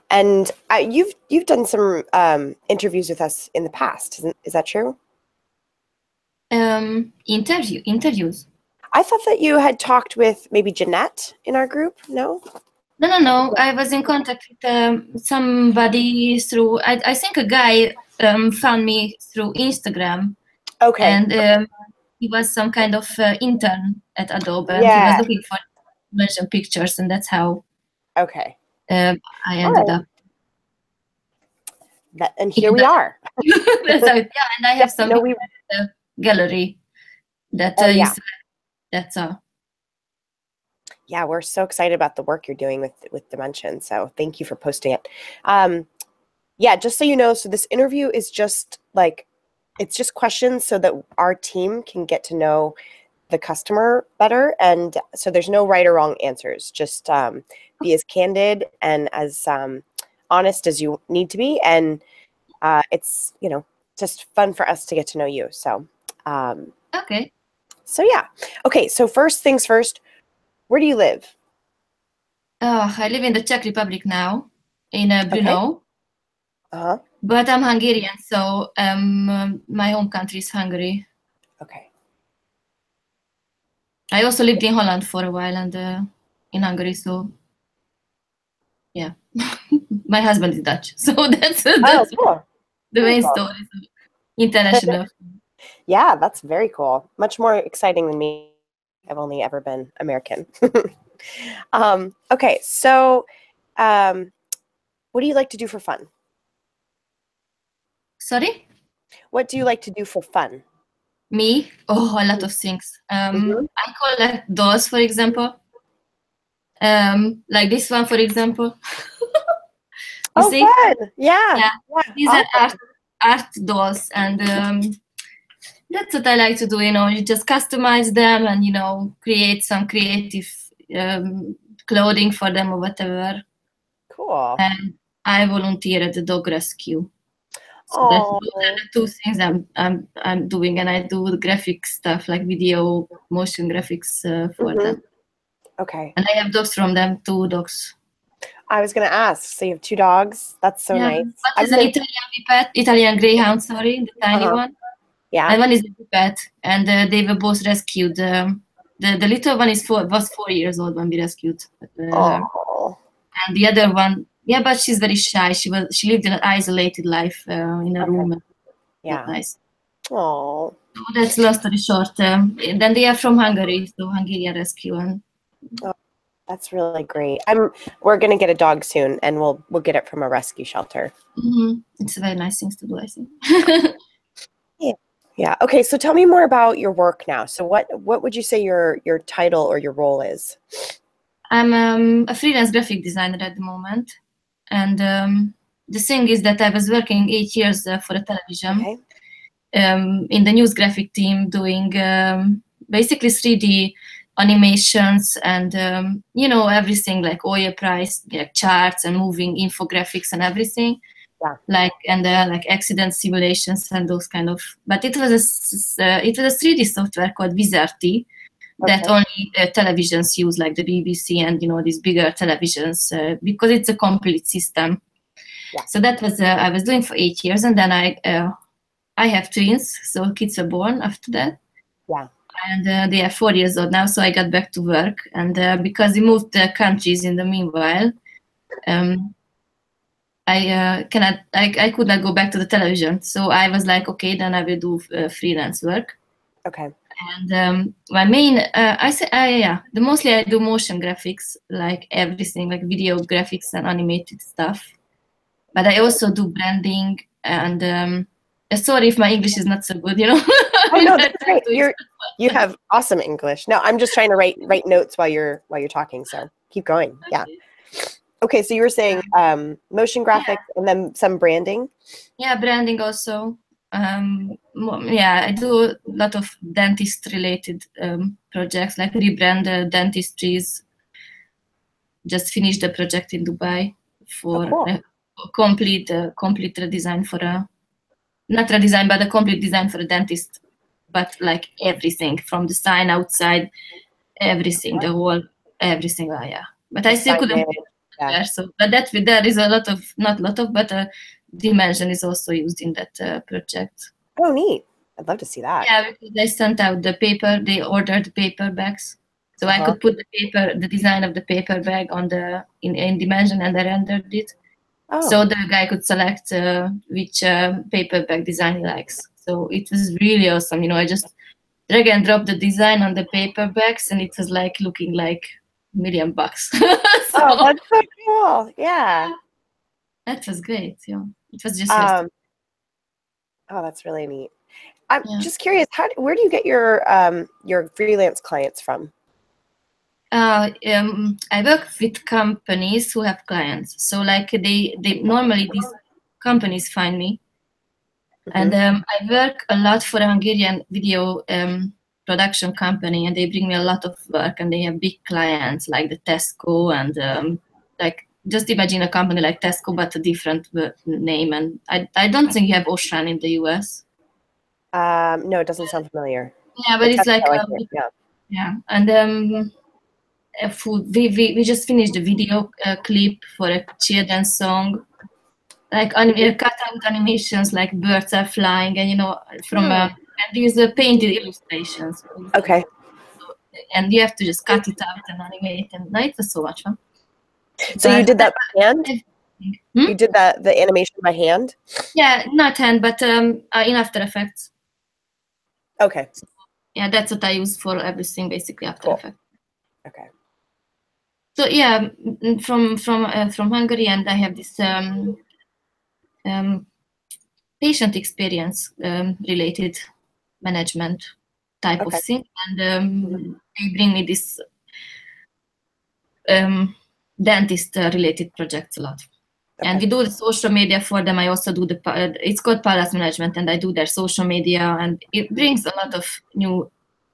And you've done some interviews with us in the past, is that true? Interviews. I thought that you had talked with maybe Jeanette in our group. No? No. I was in contact with somebody through. I think a guy found me through Instagram. Okay. And he was some kind of intern at Adobe. And Yeah. he was looking for motion pictures, and that's how. Okay. I ended up. And here we are. That's how, yeah, and I have some gallery that that's Yeah, we're so excited about the work you're doing with Dimension. So thank you for posting it. Yeah, just so you know, so this interview is just like, it's just questions so that our team can get to know the customer better. And so there's no right or wrong answers. Just be as candid and as honest as you need to be. And it's, you know, just fun for us to get to know you. So, okay. So yeah. Okay. So first things first, where do you live? I live in the Czech Republic now, in Brno. Okay. But I'm Hungarian, so my home country is Hungary. Okay. I also lived in Holland for a while and in Hungary, so yeah. My husband is Dutch, so that's cool. The main story. So international. Yeah, that's very cool. Much more exciting than me. I've only ever been American. Okay, so what do you like to do for fun? Sorry? What do you like to do for fun? Me? Oh, a lot of things. I collect dolls, for example. Like this one, for example. You see? Fun! Yeah. These are art dolls, and that's what I like to do. You know, you just customize them, and you know, create some creative clothing for them or whatever. Cool. And I volunteer at the dog rescue. So those are the two things I'm doing, and I do the graphic stuff like video, motion graphics for them. Okay. And I have dogs from them, 2 dogs. I was going to ask. So you have 2 dogs. That's so nice. One is an Italian Greyhound, sorry, the tiny one. Yeah. And one is a pet, and they were both rescued. The little one was 4 years old when we rescued her. And the other one, yeah, but she's very shy. She lived an isolated life in a room. Yeah. Nice. Oh. So that's long story short. Then they are from Hungary, so Hungarian rescue. And that's really great. We're gonna get a dog soon, and we'll get it from a rescue shelter. It's a very nice thing to do, I think. Yeah. Okay. So tell me more about your work now. So what would you say your title or your role is? I'm a freelance graphic designer at the moment, and the thing is that I was working 8 years for a television in the news graphic team, doing basically 3D animations and you know, everything like oil price, like charts and moving infographics and everything. Yeah. Like accident simulations and those kind of. But it was a 3D software called Wizardy that only televisions use, like the BBC and you know, these bigger televisions, because it's a complete system. Yeah. So that was I was doing for 8 years, and then I have twins, so kids were born after that. Yeah. And they are 4 years old now, so I got back to work, and because we moved countries in the meanwhile. I could not go back to the television, so I was like, okay, then I will do freelance work. Okay. And my main, mostly I do motion graphics, like everything, like video graphics and animated stuff. But I also do branding, and sorry if my English is not so good, you know. Oh no, that's great. You have awesome English. No, I'm just trying to write notes while you're talking. So keep going. Okay. Yeah. Okay, so you were saying motion graphics and then some branding? Yeah, branding also. I do a lot of dentist-related projects, like rebrand dentistries. Just finished a project in Dubai for a complete redesign for not redesign, but a complete design for a dentist. But like everything from the sign outside, everything, the whole, everything. Yeah. But I still couldn't everywhere. So, but there is a lot of, not a lot of, but dimension is also used in that project. Oh, neat. I'd love to see that. Yeah, because they sent out the paper, they ordered paper bags. So I could put the design of the paper bag on in dimension, and I rendered it. Oh. So the guy could select which paper bag design he likes. So it was really awesome. I just drag and drop the design on the paper bags, and it was like looking like $1 million. Oh, that's so cool. Yeah. That was great. Yeah. It was just yesterday. Oh, that's really neat. I'm just curious, where do you get your freelance clients from? I work with companies who have clients. So like they normally these companies find me. And I work a lot for a Hungarian video production company, and they bring me a lot of work, and they have big clients like the Tesco, and like just imagine a company like Tesco but a different name. And I don't think you have Ocean in the US. No, it doesn't sound familiar. Yeah, but it's like yeah. And we just finished the video clip for a children's song. Like cut out animations, like birds are flying, and from and these painted illustrations. Okay. And you have to just cut it out and animate, and it was so much fun. So you did that by hand? You did the animation by hand? Yeah, not hand, but in After Effects. Okay. Yeah, that's what I use for everything, basically, After Effects. Okay. So yeah, from Hungary, and I have this patient experience related management type of thing, and they bring me this dentist related projects a lot. And we do the social media for them. I also do it's called Palace Management, and I do their social media, and it brings a lot of new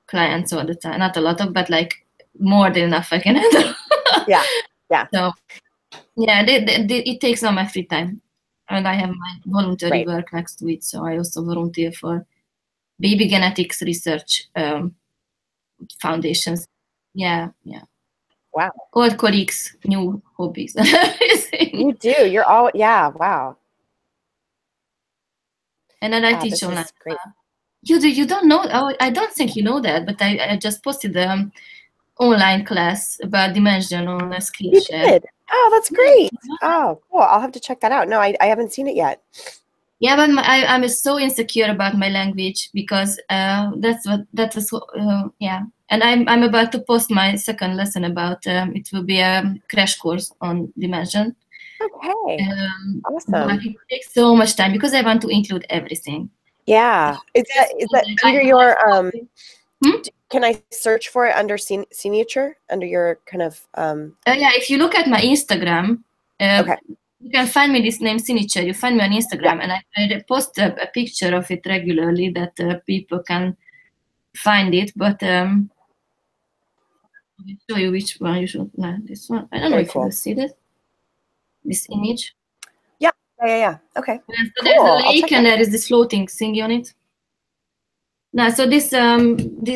clients all the time. Not a lot of, but like more than enough I can handle. Yeah. So yeah, it takes all my free time. And I have my voluntary work next to it, so I also volunteer for baby genetics research foundations. Yeah. Wow. Old colleagues, new hobbies. You do. You're all wow. And then I teach online. Great. You don't know? Oh, I don't think you know that, but I just posted the online class about dimension on Skillshare. You did? Oh, that's great. Oh, cool. I'll have to check that out. No, I haven't seen it yet. Yeah, but I'm so insecure about my language because that was yeah. And I'm about to post my second lesson about it will be a crash course on dimension. Okay. Awesome. But it takes so much time because I want to include everything. Yeah. Is that under your Can I search for it under signature, under your kind of yeah, if you look at my Instagram, you can find me this name signature. You find me on Instagram, and I post a picture of it regularly that people can find it. But I'll show you which one you should. No, this one. I don't know if you will see this image. Yeah. Okay. So there's a lake, and there is this floating thingy on it. Now, so this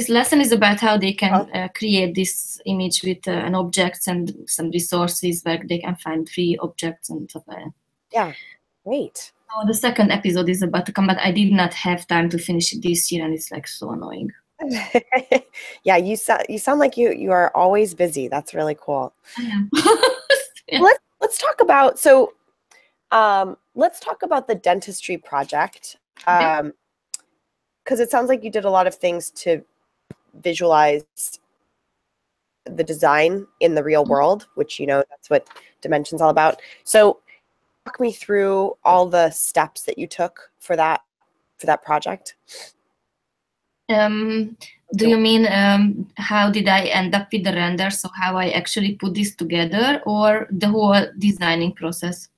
lesson is about how they can create this image with an objects and some resources where they can find free objects and stuff like that. Yeah, great. So the second episode is about to come, but I did not have time to finish it this year, and it's like so annoying. Yeah, you sound like you are always busy. That's really cool. I am. Yeah. Let's talk about let's talk about the dentistry project. Because it sounds like you did a lot of things to visualize the design in the real world, which that's what Dimension's all about. So walk me through all the steps that you took for that project. Do you mean how did I end up with the render? So how I actually put this together, or the whole designing process?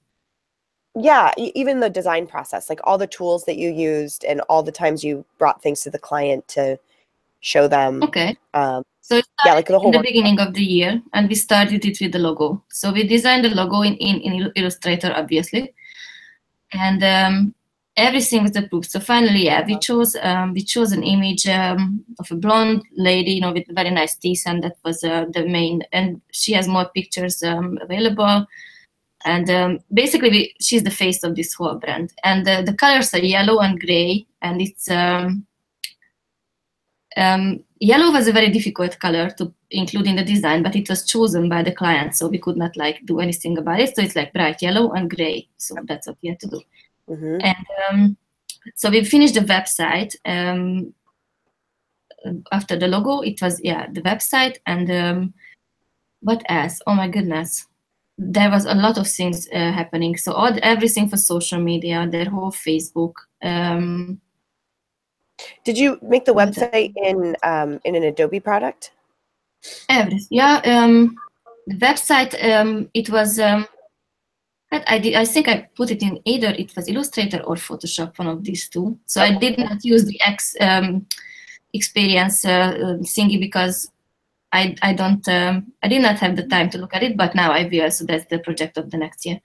Yeah, even the design process, like all the tools that you used and all the times you brought things to the client to show them. Okay. So it started like the whole in the beginning of the year, and we started it with the logo. So we designed the logo in Illustrator, obviously, and everything was approved. So finally, yeah, we chose an image of a blonde lady, with very nice teeth, and that was the main. And she has more pictures available. And basically, she's the face of this whole brand. And the colors are yellow and gray, and it's yellow was a very difficult color to include in the design, but it was chosen by the client, so we could not like do anything about it. So it's like bright yellow and gray. So that's what we had to do. And so we finished the website. After the logo, it was the website, and what else? Oh my goodness, there was a lot of things happening. So everything for social media, their whole Facebook. Did you make the website in an Adobe product? Everything, the website. It was. I think I put it in either it was Illustrator or Photoshop, one of these two. So I did not use the experience thingy because I did not have the time to look at it, but now I will. So that's the project of the next year.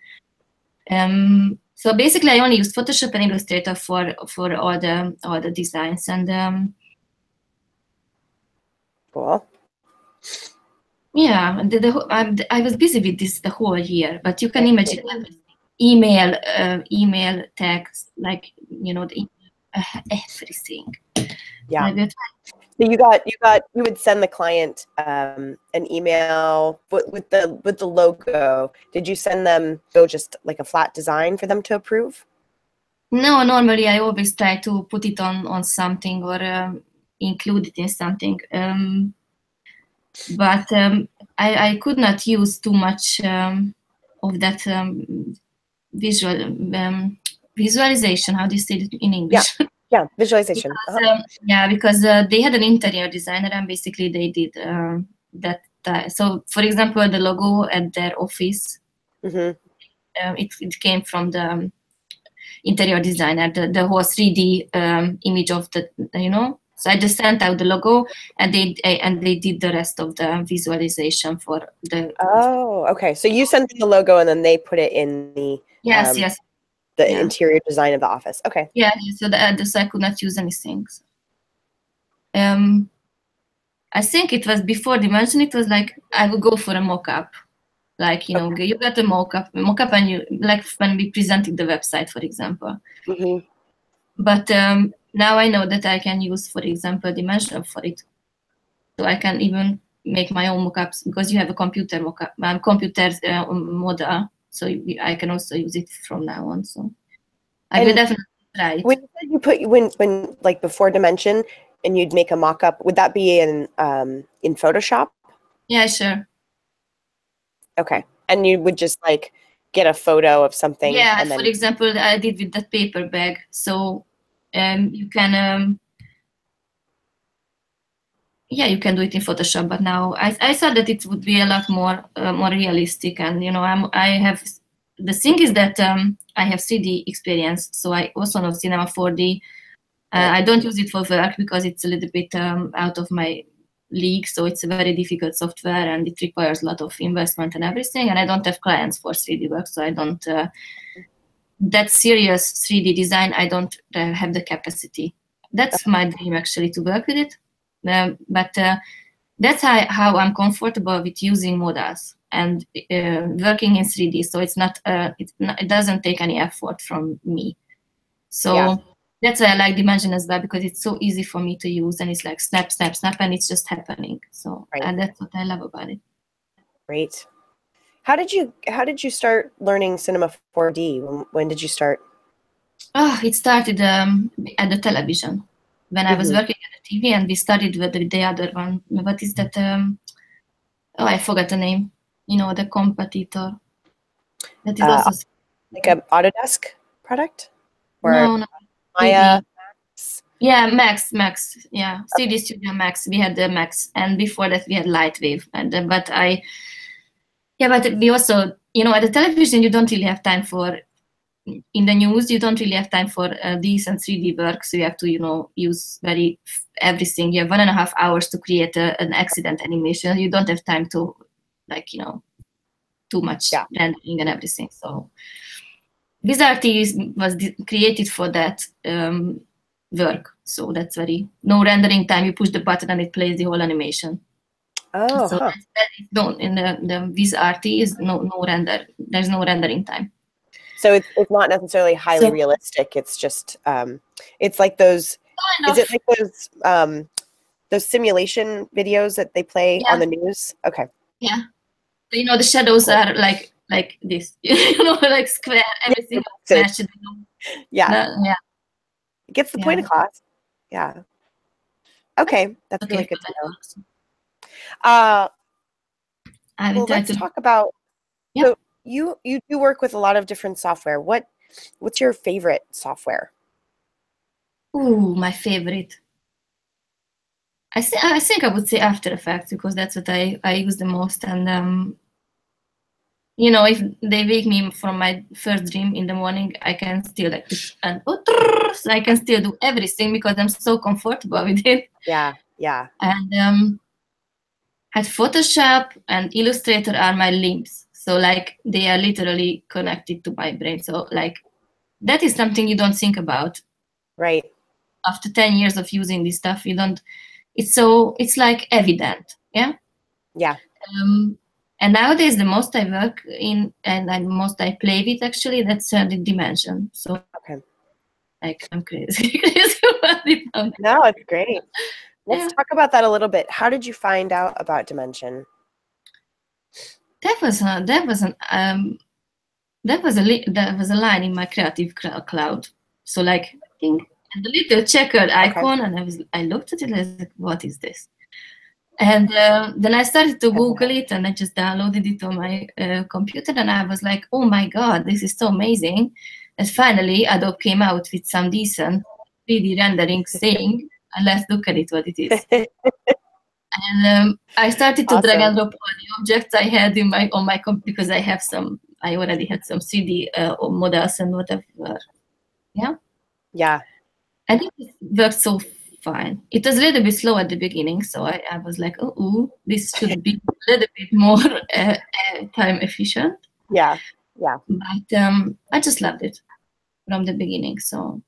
So basically, I only used Photoshop and Illustrator for all the designs, and cool. Yeah, I was busy with this the whole year, but you can imagine email, text, like everything. Yeah. So you would send the client an email with the logo. Did you send them just like a flat design for them to approve? No, normally I always try to put it on something or include it in something. But I could not use too much of that visualization. How do you say it in English? Yeah, visualization. Because they had an interior designer, and basically they did that. So, for example, the logo at their office, it came from the interior designer, the whole 3D image of the, So I just sent out the logo, and they did the rest of the visualization for the. Oh, okay. So you sent them the logo, and then they put it in the the interior design of the office. Okay. Yeah. So so I could not use anything. I think it was before Dimension. It was like I would go for a mock-up. Like, you got a mock-up, and you, like when we presented the website, for example. But now I know that I can use, for example, Dimension for it. So I can even make my own mock-ups because you have a computer mock-up, computer model. So I can also use it from now on. So I will definitely try it. When you put when like before Dimension and you'd make a mock-up, would that be in Photoshop? Yeah, sure. Okay. And you would just like get a photo of something. Yeah, and then... for example, I did with that paper bag. So you can, you can do it in Photoshop. But now I thought that it would be a lot more realistic. And I have the thing is that I have 3D experience, so I also know Cinema 4D. I don't use it for work because it's a little bit out of my league, so it's a very difficult software and it requires a lot of investment and everything, and I don't have clients for 3D work, so I don't that serious 3D design, I don't have the capacity. That's my dream, actually, to work with it, but that's how I'm comfortable with using models and working in 3D, so it doesn't take any effort from me. So that's why I like Dimension as well, because it's so easy for me to use, and it's like snap, snap, snap, and it's just happening. So and that's what I love about it. Great. How did you start learning Cinema 4D? When did you start? Oh, it started at the television when I was working at the TV, and we started with the other one. What is that? I forgot the name. The competitor. That is also like an Autodesk product. Or no. Maya. Yeah, Max. Yeah, CD Studio Max. We had the Max, and before that we had Lightwave. And but we also, at the television you don't really have time for. In the news, you don't really have time for decent 3D work, so you have to, use everything. You have 1.5 hours to create an accident animation. You don't have time to, too much rendering and everything. So WizardT was created for that work. So that's no rendering time. You push the button and it plays the whole animation. Oh, So huh. that is done in the Viz RT is no render. There's no rendering time. So it's not necessarily highly So realistic. It's just it's like those. kind Is it of, like those simulation videos that they play on yeah, the news? Okay, yeah. So, the shadows cool. are like this, like square. Yeah, Every it single makes square it- should yeah, yeah, it gets the point yeah. across. Yeah. That's Okay, that's okay really for good to that know. also. Uh, I will well, try let's to. talk about. Yep. So you do work with a lot of different software. What's your favorite software? Ooh, my favorite. I think I would say After Effects because that's what I use the most. And if they wake me from my first dream in the morning, I can still and so I can still do everything because I'm so comfortable with it. Yeah, yeah, And at Photoshop and Illustrator are my limbs. So like they are literally connected to my brain. So like that is something you don't think about. right. After 10 years of using this stuff, you don't it's like evident. Yeah. Yeah. Um, and nowadays, the most I work in and the most I play with actually, that's the dimension. So Okay. like I'm crazy, crazy about it now. No, it's great. Let's Yeah, talk about that a little bit. How did you find out about Dimension? that was a line in my creative cloud. So like I think and the little checkered Okay. icon, and I looked at it and I was like, what is this? And then I started to Google it, and I just downloaded it on my computer, and I was like, "Oh my God, this is so amazing!" And finally, Adobe came out with some decent 3D rendering, saying, "Let's look at it, what it is." And I started to drag Awesome. and drop all the objects I had in my on my because I already had some 3D models and whatever. Yeah, Yeah. and it worked so fine. It was a little bit slow at the beginning, so I was like, oh, ooh, this should be a little bit more time efficient. Yeah. Yeah. But I just loved it from the beginning. So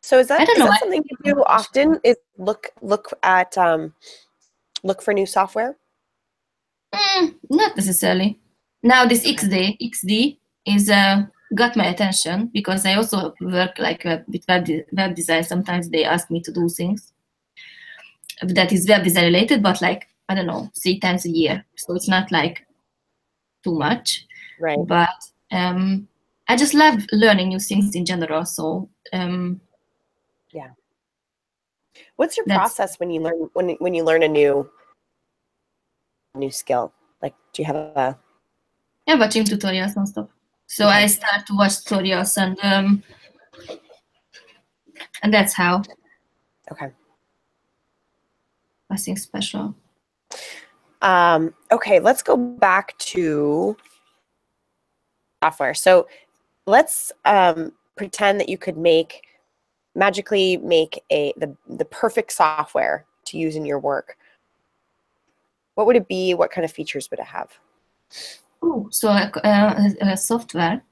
So is I that don't is know. that something you do often? Is look for new software? Not necessarily. Now this Okay. XD is got my attention because I also work like with web design. Sometimes they ask me to do things that is web design related, but like I don't know, 3 times a year. So it's not like too much, Right. but I just love learning new things in general. So Yeah. What's your that's process when you learn when you learn a new skill? Like, do you have a yeah, watching tutorials and stuff. So okay? I start to watch tutorials and that's how Okay. nothing special. Okay, let's go back to software. So let's pretend that you could magically make the perfect software to use in your work. What would it be? What kind of features would it have? Oh, so software,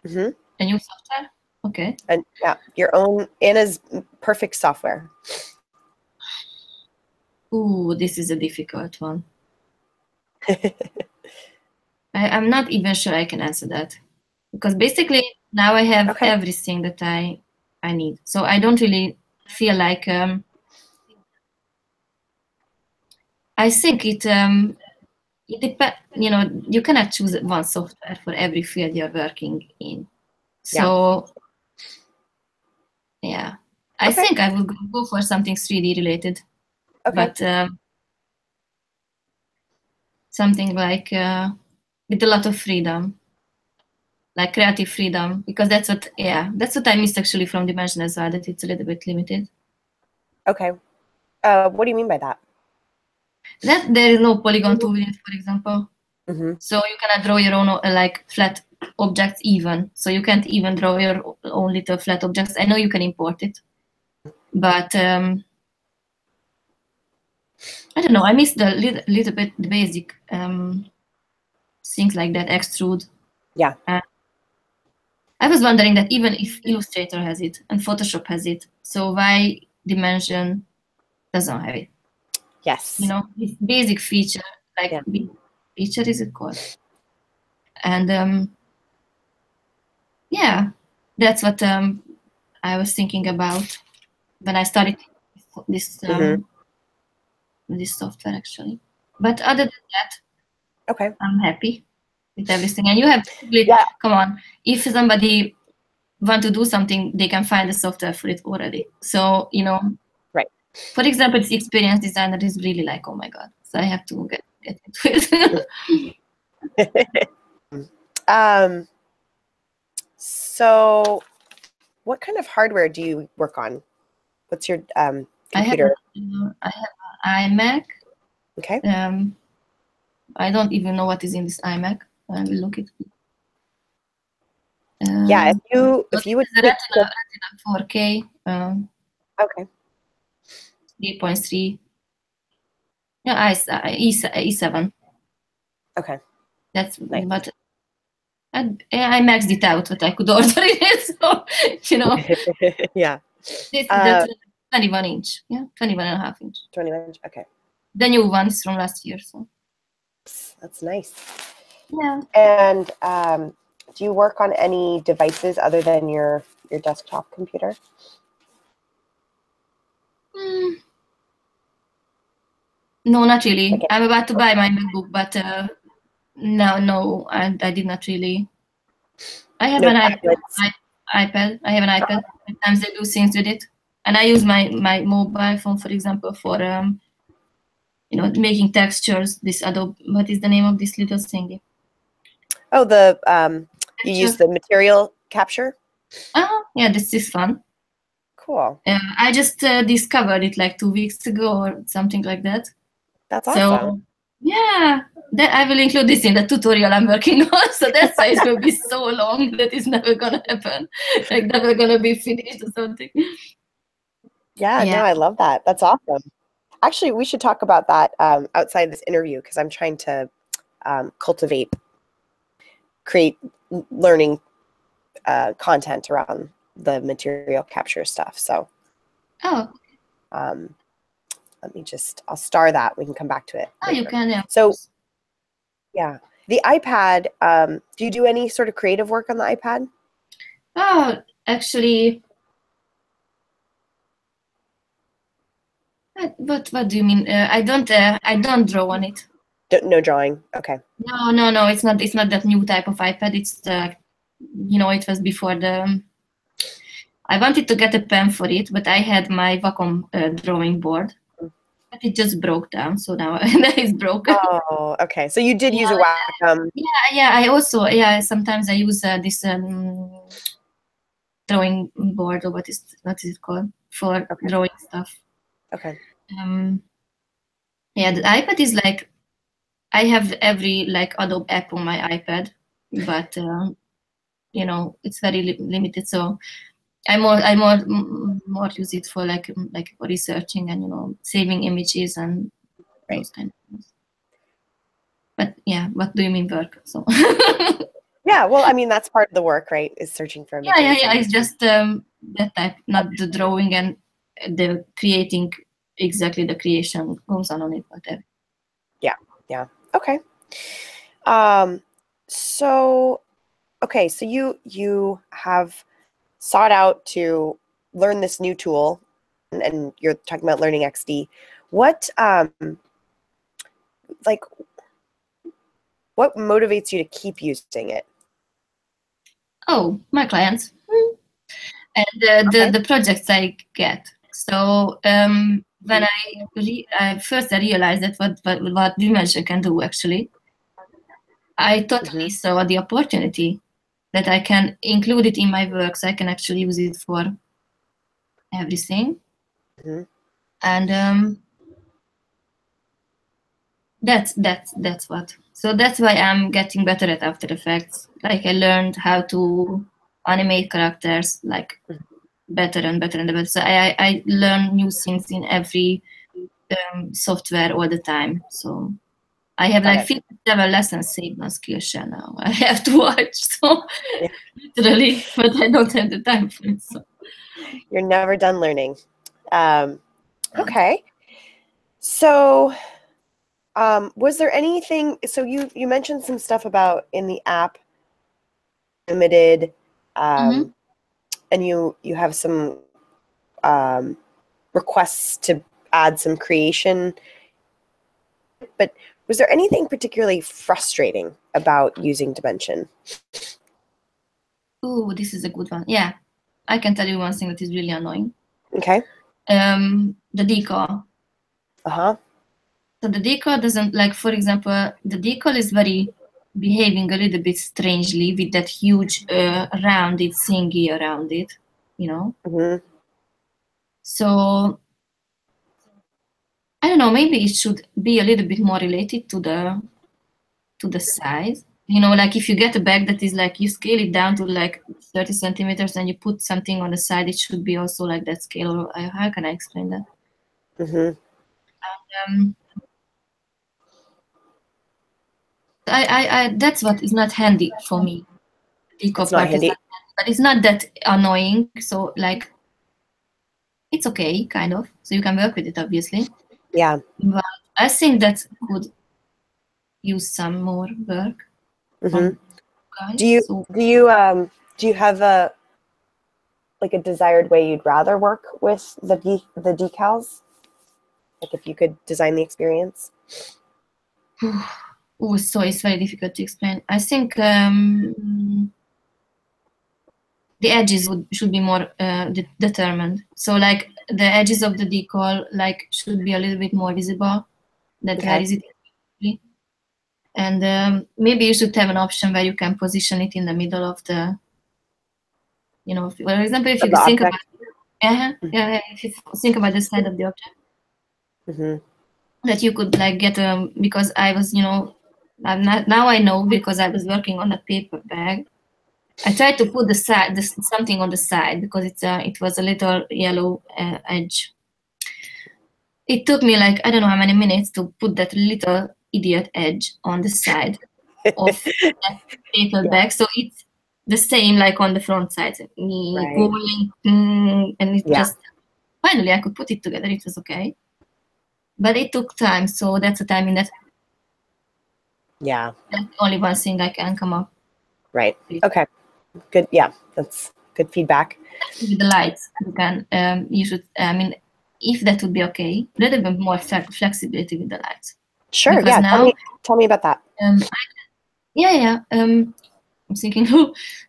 Mm-hmm. a new software. Okay. And yeah, your own Anna's perfect software. Ooh, this is a difficult one. I'm not even sure I can answer that because basically now I have Okay. everything that I need. So I don't really feel like I think it depends. You cannot choose one software for every field you're working in. Yeah. So yeah, I Okay. think I will go for something 3D related, Okay. but something like with a lot of freedom, like creative freedom, because that's what I missed actually from Dimension as well, that it's a little bit limited. Okay. What do you mean by that? That there is no polygon tool in it, for example. Mm-hmm. So you cannot draw your own like flat objects even. So you can't even draw your own little flat objects. I know you can import it, but I don't know. I missed the little bit the basic things like that extrude. Yeah. I was wondering that even if Illustrator has it and Photoshop has it, so why Dimension doesn't have it? Yes. This basic feature, like feature is it called? And yeah, that's what I was thinking about when I started this this software actually. But other than that, I'm happy with everything. And you have come on, if somebody want to do something, they can find the software for it already. So right. For example, the experience designer is really like, oh my god, so I have to get into it. So what kind of hardware do you work on? What's your computer? I have an iMac. Okay. I don't even know what is in this iMac. I will look it. Yeah, if you would Retina 4K. Okay. 3.3. Yeah, i7. Okay. That's nice. But I maxed it out what I could order it. So yeah. This is the 21 inch. Yeah, 21 and a half inch. 21 inch. Okay. The new one is from last year. So that's nice. Yeah. And do you work on any devices other than your desktop computer? No, not really. Okay. I'm about to buy my MacBook, but no, I did not really. I have an iPad. I have an iPad. Sometimes I do things with it, and I use my mobile phone, for example, for making textures. This Adobe, what is the name of this little thingy? Oh, you use the material capture? Yeah, this is fun. Cool. I just discovered it like 2 weeks ago or something like that. That's awesome. Yeah, I will include this in the tutorial I'm working on. So that's why it will be so long that it's never gonna happen, like never gonna be finished or something. Yeah, no, I love that. That's awesome. Actually, we should talk about that outside this interview because I'm trying to create learning content around the material capture stuff. So, I'll star that. We can come back to it. Oh, later. You can. Yeah. So, yeah, the iPad. Do you do any sort of creative work on the iPad? Oh, actually. What do you mean? I don't draw on it. No drawing. Okay. No. It's not that new type of iPad. It's it was before the. I wanted to get a pen for it, but I had my Wacom drawing board, but it just broke down. So now it's broken. Oh, okay. So you did use a Wacom. Yeah. I also sometimes I use this drawing board, or what is it called, for drawing stuff. Okay. Yeah, the iPad is like, I have every like Adobe app on my iPad, but it's very limited. So I more use it for like for researching and saving images and those kind of things. But yeah, what do you mean work? So yeah, well, I mean that's part of the work, right? Is searching for images. Yeah. It's just that type, not the drawing and the creating. Exactly, the creation goes on it, whatever. Yeah. Okay. So you have sought out to learn this new tool, and you're talking about learning XD. What what motivates you to keep using it? Oh, my clients and the projects I get. So when I first realized that what Dimension can do actually, I totally saw the opportunity that I can include it in my work, so I can actually use it for everything. And that's what. So that's why I'm getting better at After Effects. Like I learned how to animate characters like better and better and better. So I learn new things in every software all the time. So I have like 57 lessons saved on Skillshare now. I have to watch, so literally, but I don't have the time for it. So. You're never done learning. Okay. So, was there anything? So you mentioned some stuff about in the app limited, Mm-hmm. and you have some requests to add some creation. But was there anything particularly frustrating about using Dimension? Oh, this is a good one. Yeah, I can tell you one thing that is really annoying. Okay. The decal. Uh-huh. So the decal doesn't, like, for example, the decal is very behaving a little bit strangely with that huge rounded thingy around it, you know. Mm-hmm. So I don't know, maybe it should be a little bit more related to the size. You know, like if you get a bag that is like you scale it down to like 30 centimeters and you put something on the side, it should be also like that scale. Or how can I explain that? Mm-hmm. Um, that's what is not handy for me. The It's deco not part is handy. not handy, but it's not that annoying. So like it's okay, kind of. So you can work with it, obviously. Yeah. But I think that could use some more work Mm-hmm. from guys. Do you So do you um do you have a like a desired way you'd rather work with the decals? Like if you could design the experience? oh, so it's very difficult to explain. I think the edges should be more determined. So like the edges of the decal like should be a little bit more visible. That where Okay. is it? And maybe you should have an option where you can position it in the middle of the, you know, for example, if Of you the think about, object? if you think about the side of the object, Mm-hmm. that you could like get because I was, you know, I'm not now I know because I was working on a paper bag. I tried to put the side, something on the side because it was a little yellow edge. It took me like I don't know how many minutes to put that little idiot edge on the side of that paper Yeah. bag. So it's the same like on the front side. Me Right. going, and it Yeah. just finally I could put it together. It was okay, but it took time. So that's the timing Yeah. that's the only one thing I can come up Right. with. Okay. Good. Yeah. That's good feedback. With the lights, you can you should. I mean, if that would be okay, a little bit more flexibility with the lights Sure. because Yeah. now, Tell me about that. yeah. I'm thinking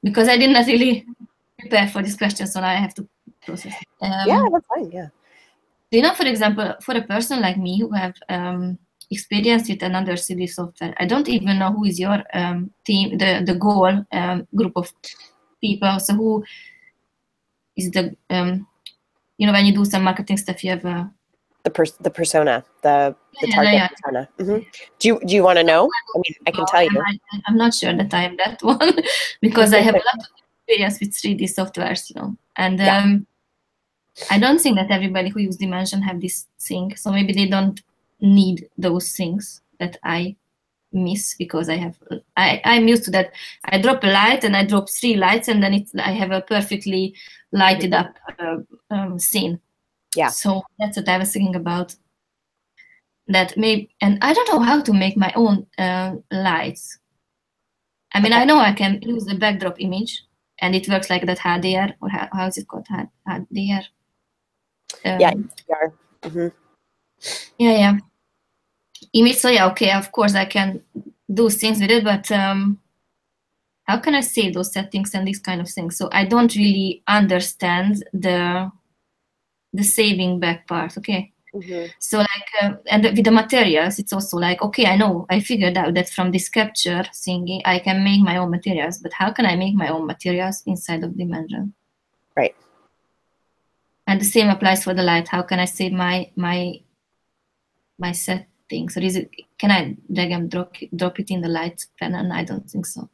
because I did not really prepare for this question, so now I have to process. Yeah, that's fine. Yeah. You know, for example, for a person like me who have experience with another CD software, I don't even know who is your team, the goal group of people. So who is the you know when you do some marketing stuff, you have a The persona, the yeah, target yeah. persona. Mm-hmm. Do you want to know? I mean, I can tell you. I'm not sure that I am that one because I have a lot of experience with 3D softwares, you know, and Yeah. I don't think that everybody who use Dimension have this thing. So maybe they don't need those things that I miss because I'm used to that. I drop a light and I drop 3 lights and then I have a perfectly lighted up scene. Yeah. So that's what I was thinking about. That maybe, and I don't know how to make my own lights. I mean, Okay. I know I can use the backdrop image and it works like that HDR or how is it called HDR? Yeah. Um, Mm-hmm. yeah. Image. So yeah, okay, of course I can do things with it, but how can I save those settings and these kind of things? So I don't really understand the saving back part. Okay. Mm-hmm. So like, and with the materials, it's also like, okay, I know, I figured out that from this capture thingy, I can make my own materials, but how can I make my own materials inside of Dimension? Right. And the same applies for the light. How can I save my settings? Or is it, can I drag and drop it in the light panel? I don't think so.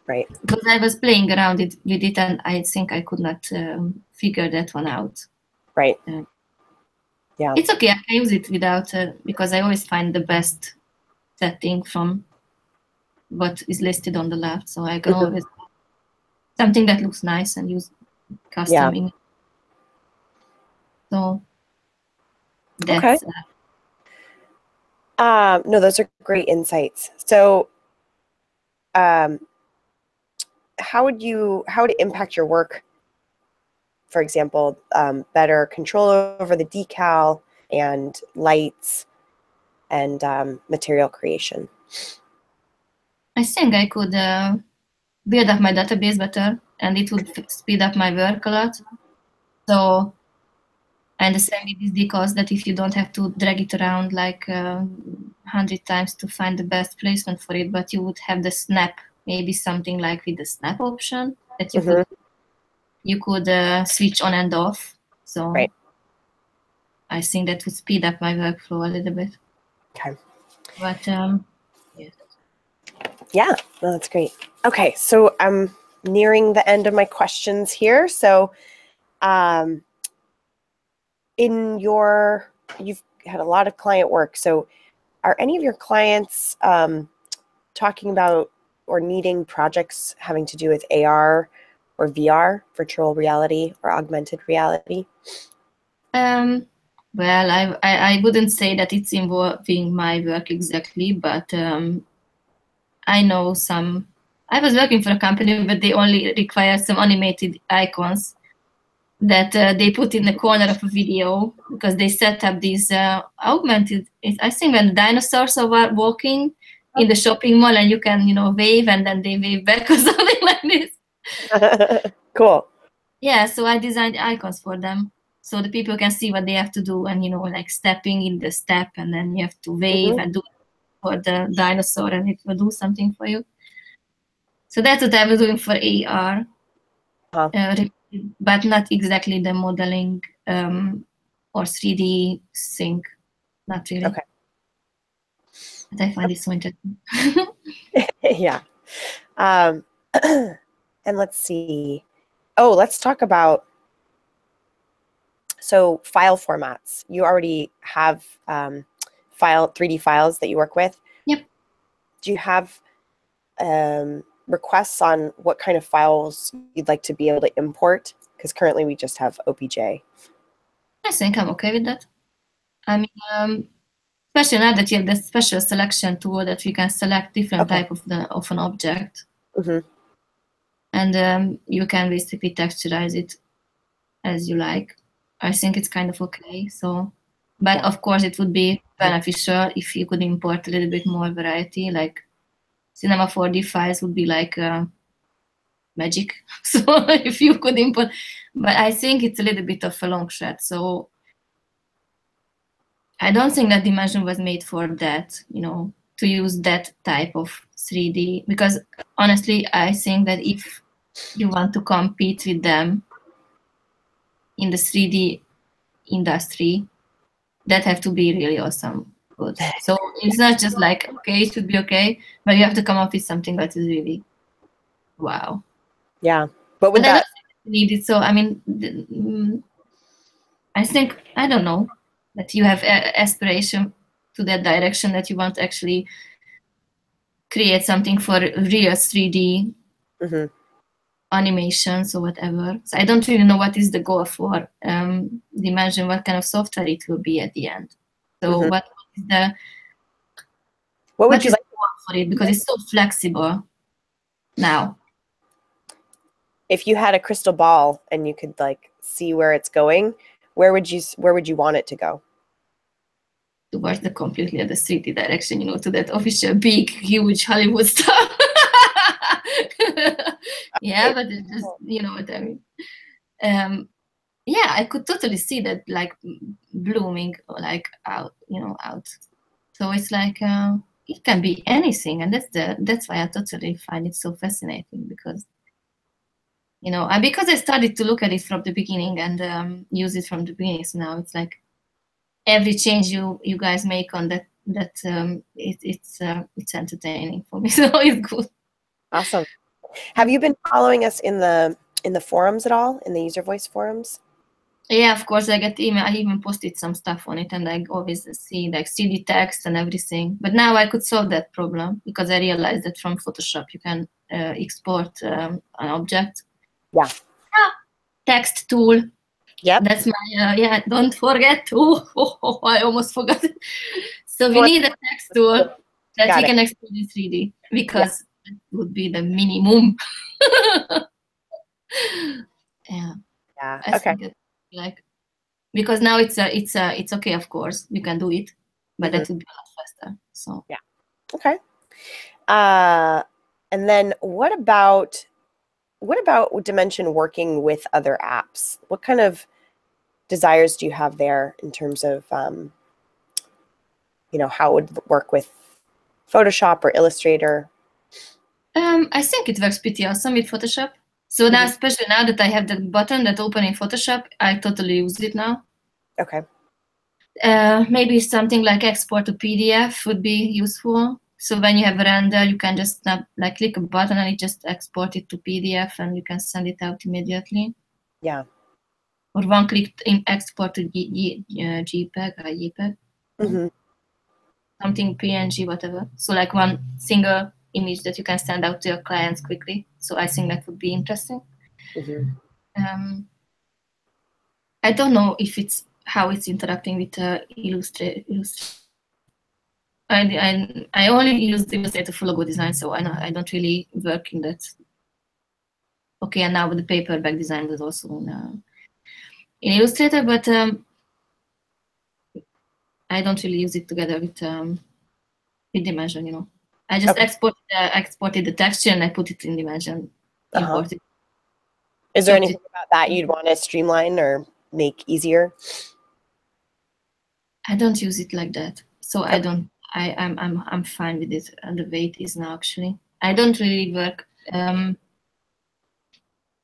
Right. Because I was playing around with it and I think I could not figure that one out. Right. Uh, Yeah. It's okay, I can use it without, because I always find the best setting from what is listed on the left. So I can Mm-hmm. always, something that looks nice and use Yeah. custom image. So Okay. that's, No, those are great insights. So, um, how would it impact your work? For example, better control over the decal and lights and material creation. I think I could build up my database better, and it would speed up my work a lot. So I understand with these decals that if you don't have to drag it around like 100 times to find the best placement for it, but you would have the snap, maybe something like with the snap option that you could switch on and off. So Right. I think that would speed up my workflow a little bit. Okay. But yes. Yeah, no, that's great. Okay, so I'm nearing the end of my questions here. So, you've had a lot of client work. So, are any of your clients talking about or needing projects having to do with AR or VR, virtual reality or augmented reality? Well, I wouldn't say that it's involving my work exactly, but I know some. I was working for a company, but they only require some animated icons that they put in the corner of a video because they set up these augmented. I think when dinosaurs are walking in the shopping mall, and you can, wave, and then they wave back or something like this. Cool. Yeah, so I designed icons for them so the people can see what they have to do, and like stepping in the step, and then you have to wave and do for the dinosaur, and it will do something for you. So that's what I was doing for AR, but not exactly the modeling or 3D sync, not really. Okay. But I find it so interesting. Yeah. And let's see. Oh, let's talk about, so file formats. You already have 3D files that you work with. Yep. Do you have requests on what kind of files you'd like to be able to import? Because currently we just have OPJ. I think I'm okay with that. I mean, especially now that you have the special selection tool that we can select different type of an object. And you can basically texturize it as you like. I think it's kind of okay. So, but of course it would be beneficial if you could import a little bit more variety, like Cinema 4D files would be like magic. So if you could import, but I think it's a little bit of a long shot. So I don't think that Dimension was made for that, to use that type of 3D, because honestly, I think that if you want to compete with them in the 3D industry, that have to be really awesome good. So it's not just like, okay, it should be okay, but you have to come up with something that is really wow. Yeah. But with that needed. So I mean, I think, I don't know, that you have aspiration to that direction, that you want to actually create something for real 3D animations or whatever. So I don't really know what is the goal for Dimension, what kind of software it will be at the end. So what would you like for it? Because it's so flexible now. If you had a crystal ball and you could like see where it's going, where would you want it to go? Towards the completely other 3D direction, to that official big, huge Hollywood stuff. Yeah, but it's just, you know what I mean. Yeah, I could totally see that like blooming like out. So it's like it can be anything, and that's why I totally find it so fascinating, because and because I started to look at it from the beginning and use it from the beginning. So now it's like every change you guys make on that it's entertaining for me. So it's good. Awesome. Have you been following us in the forums at all, in the user voice forums? Yeah, of course. I get email. I even posted some stuff on it, and I always see like 3D text and everything. But now I could solve that problem because I realized that from Photoshop you can export an object. Yeah. Text tool. Yep. That's my don't forget to. I almost forgot it. So we need a text tool that Got we it. can export in 3D because it would be the minimum. Yeah. Yeah. I Okay. think it's like because now it's okay, of course, you can do it, but that would be a lot faster. So Yeah. Okay. And then what about Dimension working with other apps? What kind of desires do you have there in terms of how it would work with Photoshop or Illustrator? I think it works pretty awesome with Photoshop. So now, especially now that I have that button that open in Photoshop, I totally use it now. Okay. Maybe something like export to PDF would be useful. So when you have a render, you can just click a button and it just export it to PDF and you can send it out immediately. Yeah. Or one click in export to JPEG or JPEG. Something PNG, whatever. So like one single image that you can send out to your clients quickly. So I think that would be interesting. I don't know if how it's interacting with Illustrator. I only use Illustrator for logo design, so I don't really work in that. Okay, and now with the paperback design was also in Illustrator, but I don't really use it together with Dimension. I just exported the texture and I put it in Dimension, imported. Is there anything about that you'd want to streamline or make easier? I don't use it like that, so I don't. I'm fine with it the way it is now. Actually, I don't really work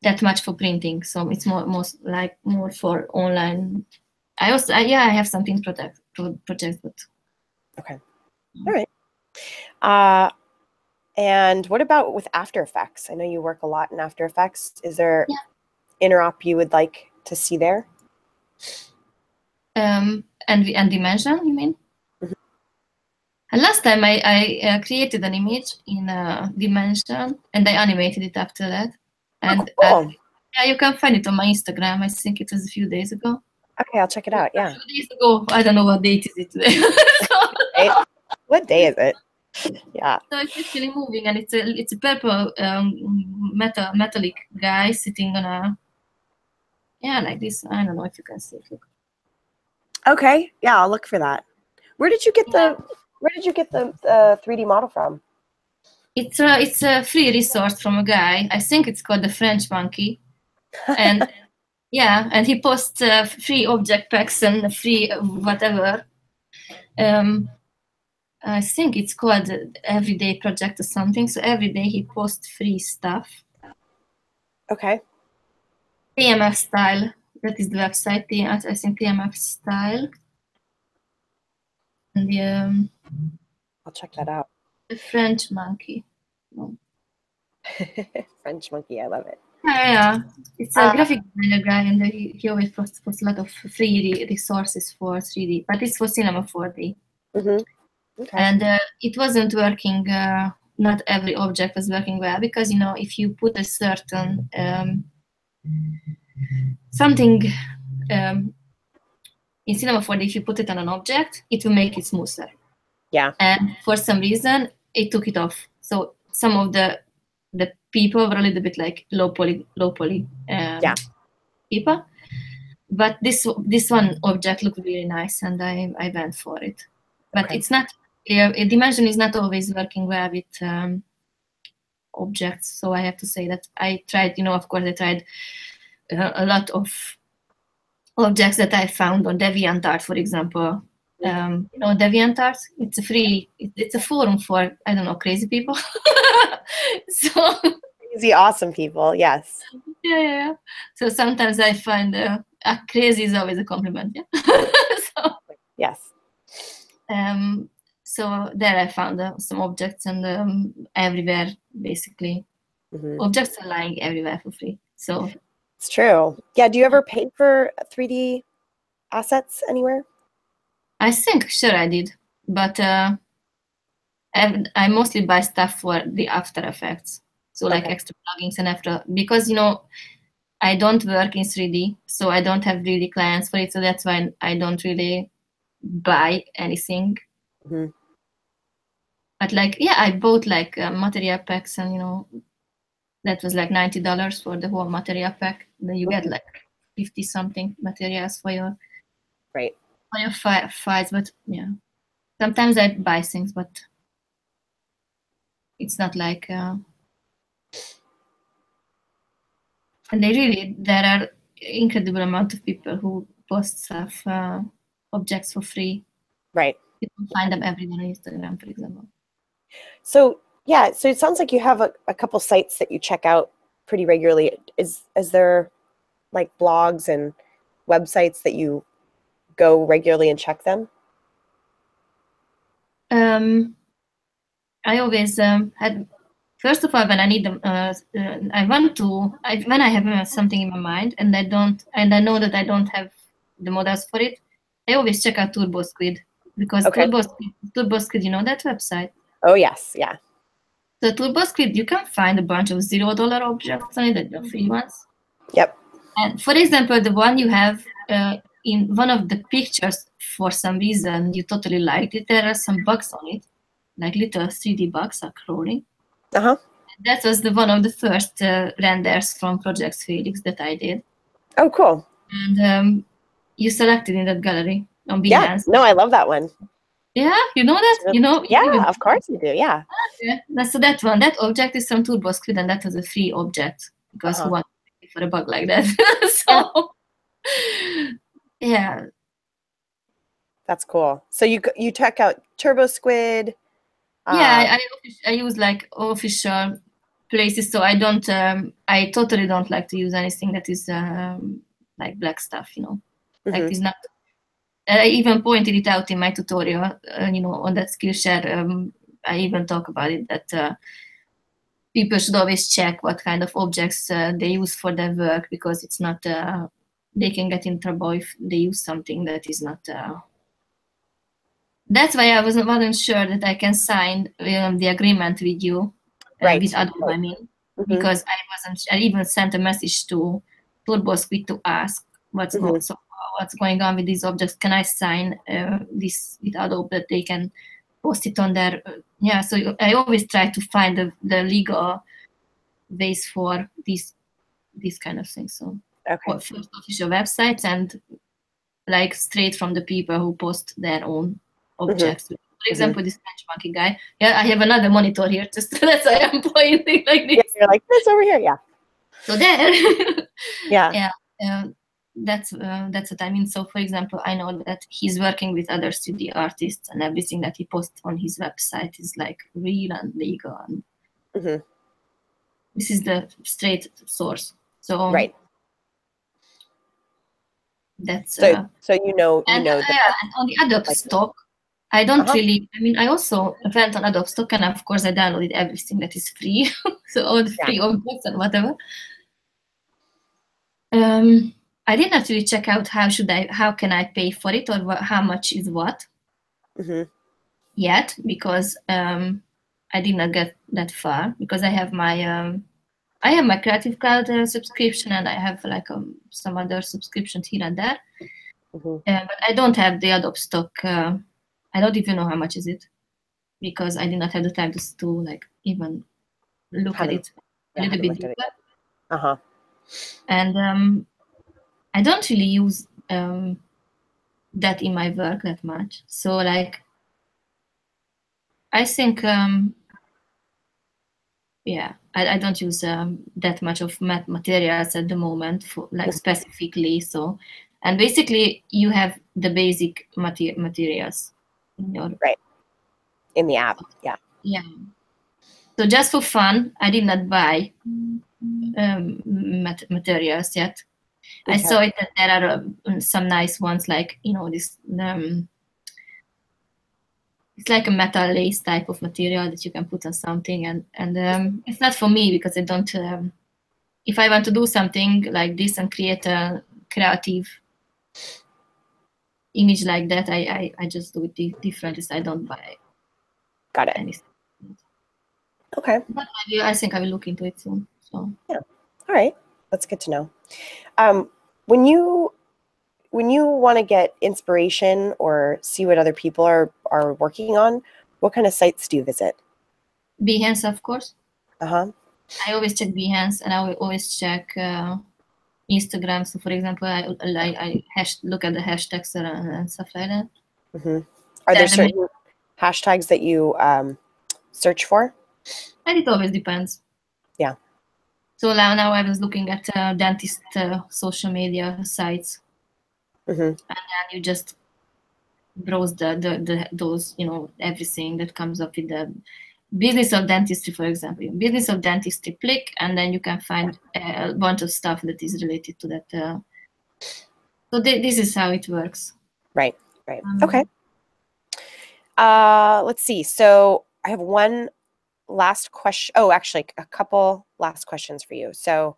that much for printing, so it's more for online. I have something projects, but okay, all right. And what about with After Effects? I know you work a lot in After Effects. Is there interop you would like to see there? And Dimension, you mean? And last time I created an image in Dimension and I animated it after that. And cool. Yeah, you can find it on my Instagram. I think it was a few days ago. Okay, I'll check it out. Yeah. A few days ago. I don't know what date is it today. Right? What day is it? Yeah. So it's actually moving, and it's a purple metallic guy sitting on like this. I don't know if you can see it. Look. Okay. Yeah, I'll look for that. Where did you get the 3D model from? It's a free resource from a guy. I think it's called the French Monkey, and and he posts free object packs and free whatever. I think it's called Everyday Project or something. So every day he posts free stuff. Okay. TMF Style. That is the website. I think TMF Style. And I'll check that out. The French Monkey. French Monkey, I love it. Yeah. It's a graphic designer guy, and he always posts a lot of free resources for 3D, but it's for Cinema 4D. Okay. And it wasn't working. Not every object was working well because if you put a certain something in Cinema 4D, if you put it on an object, it will make it smoother. Yeah. And for some reason, it took it off. So some of the people were a little bit like low poly people. But this one object looked really nice, and I went for it. But it's not. Dimension is not always working well with objects. So I have to say that I tried. Of course, I tried a lot of objects that I found on DeviantArt, for example. DeviantArt, it's a forum for, I don't know, crazy people. So crazy, awesome people, yes. Yeah. So sometimes I find crazy is always a compliment, yeah. So, yes. So there I found some objects, and everywhere, basically. Objects are lying everywhere for free. So it's true. Yeah. Do you ever pay for 3D assets anywhere? I think sure I did, but I mostly buy stuff for the After Effects. So like extra plugins and after, because I don't work in 3D, so I don't have really clients for it. So that's why I don't really buy anything. Mhm. But like, yeah, I bought like material packs, and that was like $90 for the whole material pack. Then you get Mhm. like 50 something materials for your Right. files. But yeah, sometimes I buy things, but it's not like. And there are incredible amount of people who post stuff, objects for free. Right. You can find them everywhere on Instagram, for example. So yeah, so it sounds like you have a couple sites that you check out pretty regularly. Is there like blogs and websites that you go regularly and check them? I always had, first of all, when I need them, I want to, when I have something in my mind and I know that I don't have the models for it, I always check out TurboSquid, because Okay. TurboSquid, you know that website? Oh yes, yeah. So TurboSquid, you can find a bunch of $0 objects on it, the free ones. Yep. And for example, the one you have in one of the pictures, for some reason, you totally liked it. There are some bugs on it, like little 3D bugs are crawling. Uh-huh. That was the one of the first renders from Project Felix that I did. Oh, cool. And you selected in that gallery on Yeah. Behance. No, I love that one. Yeah, you know that? It's really, You know? yeah, of course you do. Yeah. Yeah. So that one, that object is from TurboSquid, and that was a free object, because who Uh-huh. wants to pay for a bug like that? Yeah. So, yeah. That's cool. So you check out Turbo Squid. Yeah, Um, I use like official places, so I totally don't like to use anything that is like black stuff, like mhm. this not. I even pointed it out in my tutorial, on that Skillshare. I even talk about it, that people should always check what kind of objects they use for their work, because it's not. They can get in trouble if they use something that is not. That's why I wasn't sure that I can sign the agreement with you, with Right. Adobe, Right. I mean, Mhm. because I wasn't. I even sent a message to TurboSquid to ask Mhm. what's going on with these objects. Can I sign this with Adobe that they can post it on their? Yeah. So I always try to find the legal ways for these kind of things. So Okay. first official websites, and like straight from the people who post their own Mhm. objects. For Mhm. example, this benchmarking guy. Yeah, I have another monitor here. Just that's why I'm pointing like Yeah, this. you're like this over here. Yeah. So there, Yeah. yeah, that's what I mean. So, for example, I know that he's working with other 3D artists, and everything that he posts on his website is like real and legal. And Mhm. this is the straight source. So Right. that's So you and know that yeah, that's and on the Adobe like stock, I don't uh-huh. really. I mean, I also went on Adobe stock, and of course, I downloaded everything that is free, so all the Yeah. free objects and whatever. Um, I didn't actually check out how can I pay for it, or how much is what Mhm. yet, because I did not get that far, because I have my Creative Cloud subscription, and I have like some other subscriptions here and there. Mhm. But I don't have the Adobe stock. I don't even know how much is it, because I did not have the time to like even look at Haven't it a yeah, little haven't bit looked at it deeper. yet. Uh-huh. And I don't really use that in my work that much. So like I think yeah, I don't use that much of materials at the moment for like specifically. So, and basically you have the basic materials in your Right. In the app. Yeah. yeah. So just for fun, I did not buy materials yet. I Okay. saw it that there are some nice ones, like this. It's like a metal lace type of material that you can put on something, and it's not for me, because I don't. If I want to do something like this and create a creative image like that, I just do it differently. So I don't buy Got it. anything. Okay. But I think I will look into it soon. So Yeah. All right. That's good to know. When you when you want to get inspiration or see what other people are working on, what kind of sites do you visit? Behance, of course. Uh-huh. I always check Behance, and I will always check Instagram. So, for example, look at the hashtags and stuff like that. Mm-hmm. Are there certain hashtags that you search for? And it always depends. Yeah. So now I was looking at dentist social media sites, Mm-hmm. and then you just browse those, everything that comes up with the business of dentistry, for example. Business of dentistry, click, and then you can find a bunch of stuff that is related to that. So this is how it works. Right. Okay. Let's see. So I have one last question. Oh, actually, a couple last questions for you. So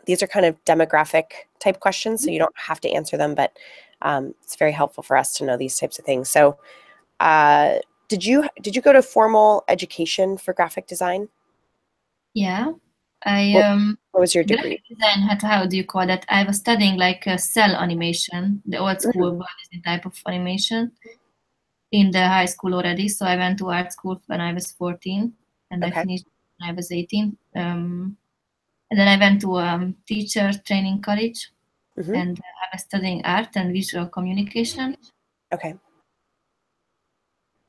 these are kind of demographic type questions, so you don't have to answer them, but it's very helpful for us to know these types of things. So did you go to formal education for graphic design? Yeah. What was your degree? Graphic design, how do you call that? I was studying like cell animation, the old school type of animation in the high school already. So I went to art school when I was 14, and I finished when I was 18. And then I went to teacher training college, and I was studying art and visual communication. Okay.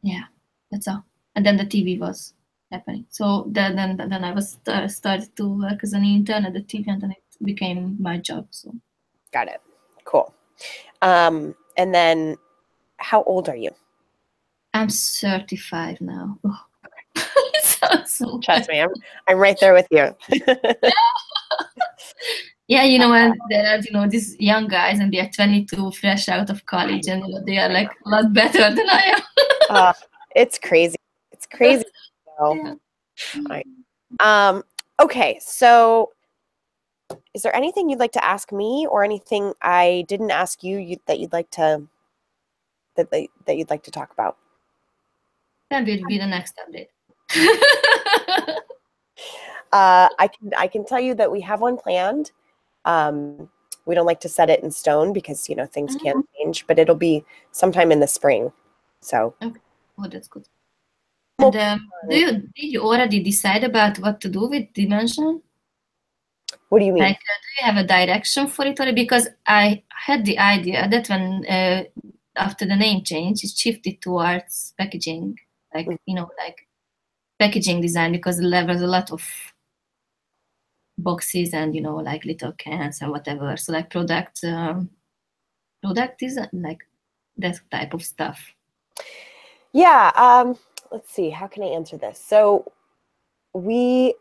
Yeah, that's all. And then the TV was happening. So then I was started to work as an intern at the TV, and then it became my job. So got it. Cool. And then, how old are you? I'm 35 now. Oh. So Trust me, I'm right there with you. Yeah, and there are these young guys, and they are 22, fresh out of college, and they are like a lot better than I am. It's crazy. It's crazy. Yeah. Okay, so is there anything you'd like to ask me, or anything I didn't ask you that you'd like to talk about? That will be the next update. I can tell you that we have one planned. We don't like to set it in stone because things can change, but it'll be sometime in the spring. So. Okay. Oh, that's good. And did you already decide about what to do with Dimension? What do you mean? Like, do you have a direction for it? Or because I had the idea that when after the name change, it shifted towards packaging, like like packaging design, because there was a lot of boxes and like little cans and whatever. So like product design, like that type of stuff. Yeah. Let's see. How can I answer this? So the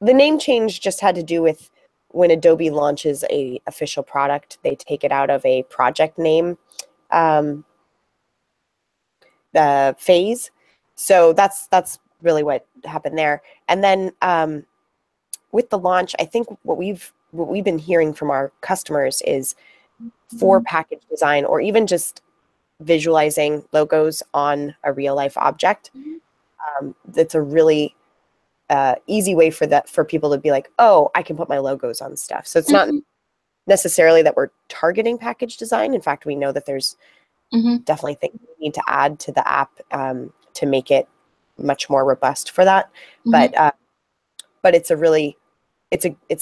name change just had to do with when Adobe launches a official product, they take it out of a project name phase. So that's really what happened there. And then with the launch, I think what we've been hearing from our customers is for package design, or even just visualizing logos on a real life object. That's a really easy way for people to be like, oh, I can put my logos on stuff. So it's not necessarily that we're targeting package design. In fact, we know that there's definitely things we need to add to the app to make it much more robust for that. But it's a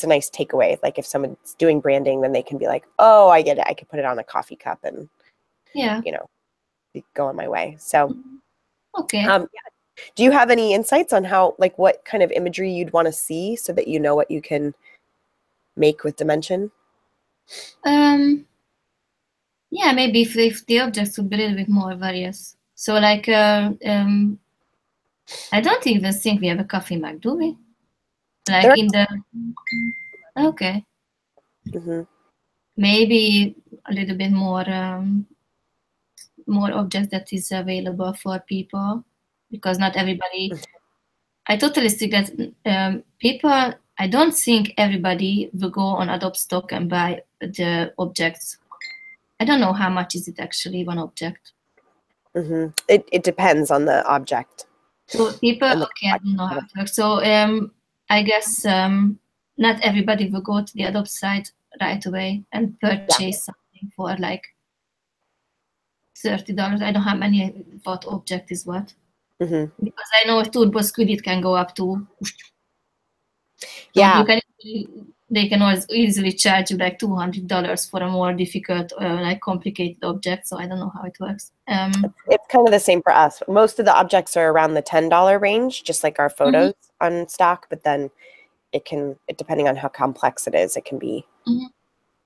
nice takeaway. Like if someone's doing branding, then they can be like, oh, I get it. I could put it on a coffee cup and go on my way. So okay. Do you have any insights on what kind of imagery you'd want to see so that you know what you can make with Dimension? Yeah, maybe if the objects would be a little bit more various. So like I don't even think we have a coffee mug, do we? Like in the okay. Maybe a little bit more objects that is available for people, because not everybody. I totally see that people. I don't think everybody will go on Adobe Stock and buy the objects. I don't know how much is it actually, one object. It depends on the object. So people, okay, I don't know how it works. So I guess not everybody will go to the Adobe site right away and purchase something for like $30. I don't know how many, what object is what. Mm-hmm. Because I know a turbo squid it can go up to. So Yeah. you can, they can always easily charge you like $200 for a more difficult, like complicated object. So I don't know how it works. It's kind of the same for us. Most of the objects are around the $10 range, just like our photos on stock. But then depending on how complex it is, it can be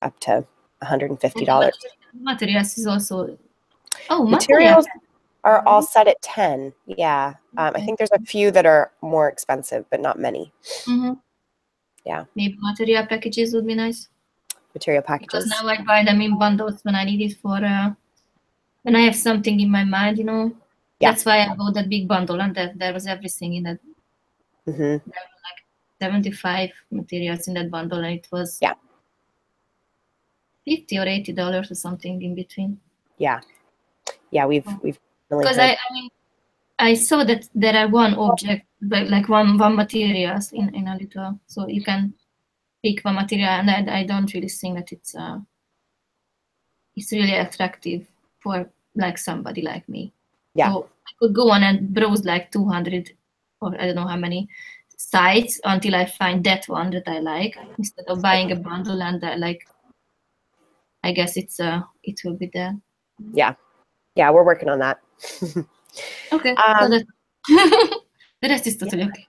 up to $150. Materials is also. Oh, Materials materials. are all set at 10. Yeah. I think there's a few that are more expensive, but not many. Yeah. Maybe material packages would be nice. Material Because packages. now I buy them in bundles when I need it for when I have something in my mind, you know. Yeah. That's why I bought that big bundle, and that there was everything in it. There were like 75 materials in that bundle, and it was $50 or $80 or something in between. Yeah. We've really because I mean I saw that there are one object like one materials in a little, so you can pick one material, and I don't really think that it's really attractive for like somebody like me. Yeah. So I could go on and browse like 200 or I don't know how many sites until I find that one that I like, instead of buying a bundle and like I guess it will be there. Yeah. We're working on that. Okay. So that the rest is totally okay.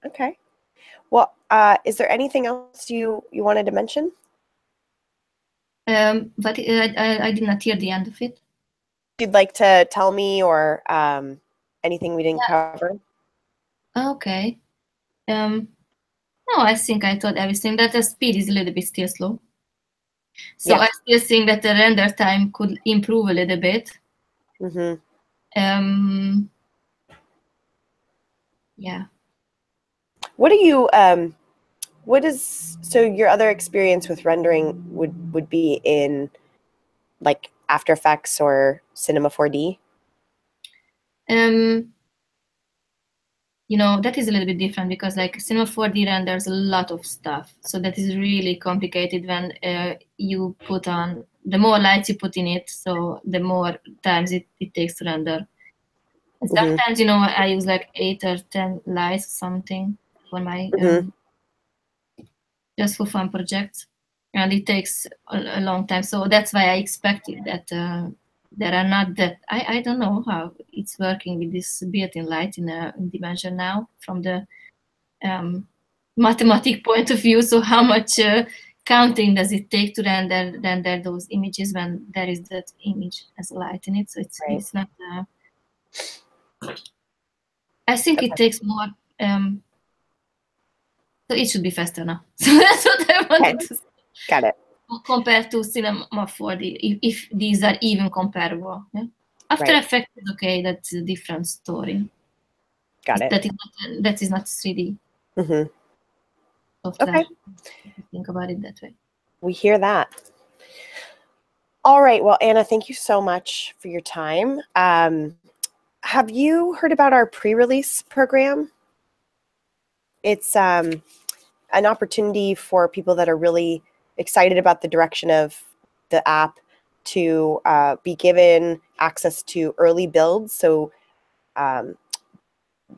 Okay. Well, is there anything else you wanted to mention? But I did not hear the end of it. You'd like to tell me, or anything we didn't cover? Okay. No, I think I told everything. That the speed is a little bit still slow. So I still think that the render time could improve a little bit. Yeah. What do you so your other experience with rendering would be in like After Effects or Cinema 4D? You know, that is a little bit different because like Cinema 4D renders a lot of stuff. So that is really complicated when you put on, the more lights you put in it, so the more times it takes to render. And sometimes, you know, I use like 8 or 10 lights or something for my, just for fun projects. And it takes a long time. So that's why I expected that there are not that, I don't know how it's working with this built-in light in Dimension now from the mathematic point of view. So how much counting does it take to render those images when there is that image as a light in it? So it's not, I think it takes more, so it should be faster now. So that's what I wanted to say. Got it. Compared to Cinema 4D, if these are even comparable. Yeah? After Effects is okay, that's a different story. Got it. That is not 3D. Software. Okay. Think about it that way. We hear that. All right. Well, Anna, thank you so much for your time. Have you heard about our pre-release program? It's an opportunity for people that are really excited about the direction of the app to be given access to early builds, so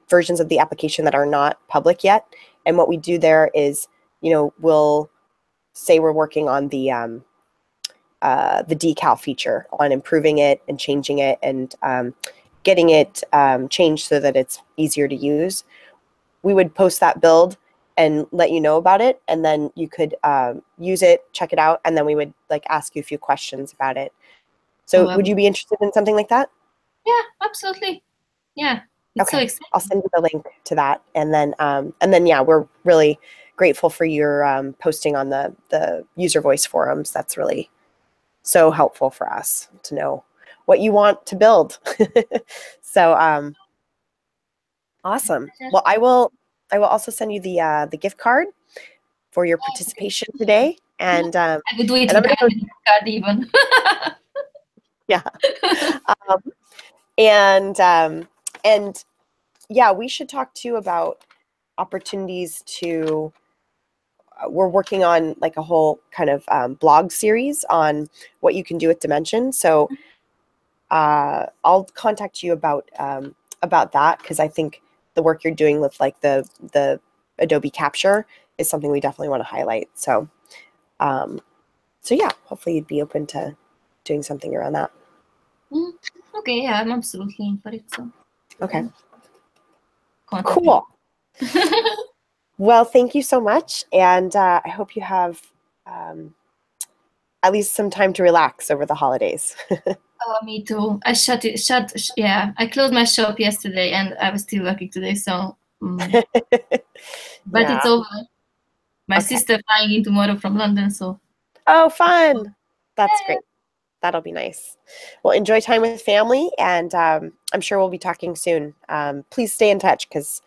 versions of the application that are not public yet. And what we do there is, you know, we'll say we're working on the decal feature, on improving it and changing it and getting it changed so that it's easier to use. We would post that build and let you know about it, and then you could use it, check it out, and then we would like ask you a few questions about it. So would you be interested in something like that? Yeah, absolutely. Yeah. It's so exciting. I'll send you the link to that, and then yeah, we're really grateful for your posting on the user voice forums. That's really so helpful for us to know what you want to build. So awesome. Well, I will also send you the gift card for your participation today. And I would do it without the gift card even. Yeah. And yeah, we should talk too about opportunities to we're working on like a whole kind of blog series on what you can do with Dimension. So I'll contact you about that, because I think the work you're doing with like the Adobe Capture is something we definitely want to highlight. So yeah, hopefully you'd be open to doing something around that. Okay, yeah, I'm absolutely in for it. So okay, contact cool. me. Well, thank you so much, and I hope you have at least some time to relax over the holidays. Oh, me too. I yeah, I closed my shop yesterday and I was still working today, so but Yeah. it's over. My Okay. sister flying in tomorrow from London, so Oh, fun. That's great. That'll be nice. Well, enjoy time with family, and I'm sure we'll be talking soon. Please stay in touch, because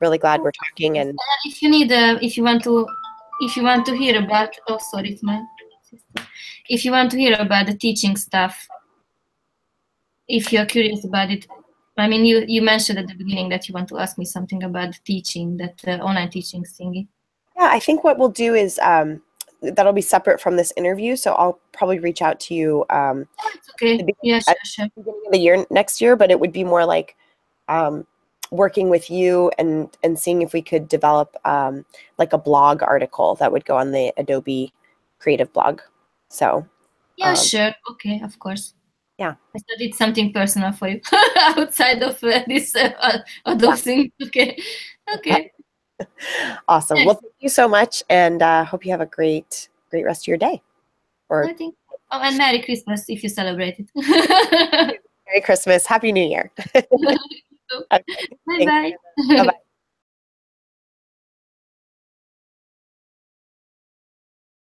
really glad we're talking. And if you need, if you want to hear about, oh, sorry, it's my sister. If you want to hear about the teaching stuff, if you're curious about it, I mean, you mentioned at the beginning that you want to ask me something about the teaching, that online teaching thingy. yeah, I think what we'll do is that'll be separate from this interview. So I'll probably reach out to you It's okay. Yeah, sure. at the beginning of the year next year, but it would be more like working with you and seeing if we could develop like a blog article that would go on the Adobe Creative blog. So yeah, sure. Okay, of course. Yeah. I thought it's something personal for you outside of this Adobe thing. Okay. Okay. Awesome. Yeah. Well, thank you so much, and hope you have a great rest of your day. Or I think. Oh, and Merry Christmas if you celebrate it. Merry Christmas, Happy New Year. Okay, Bye bye. Bye bye.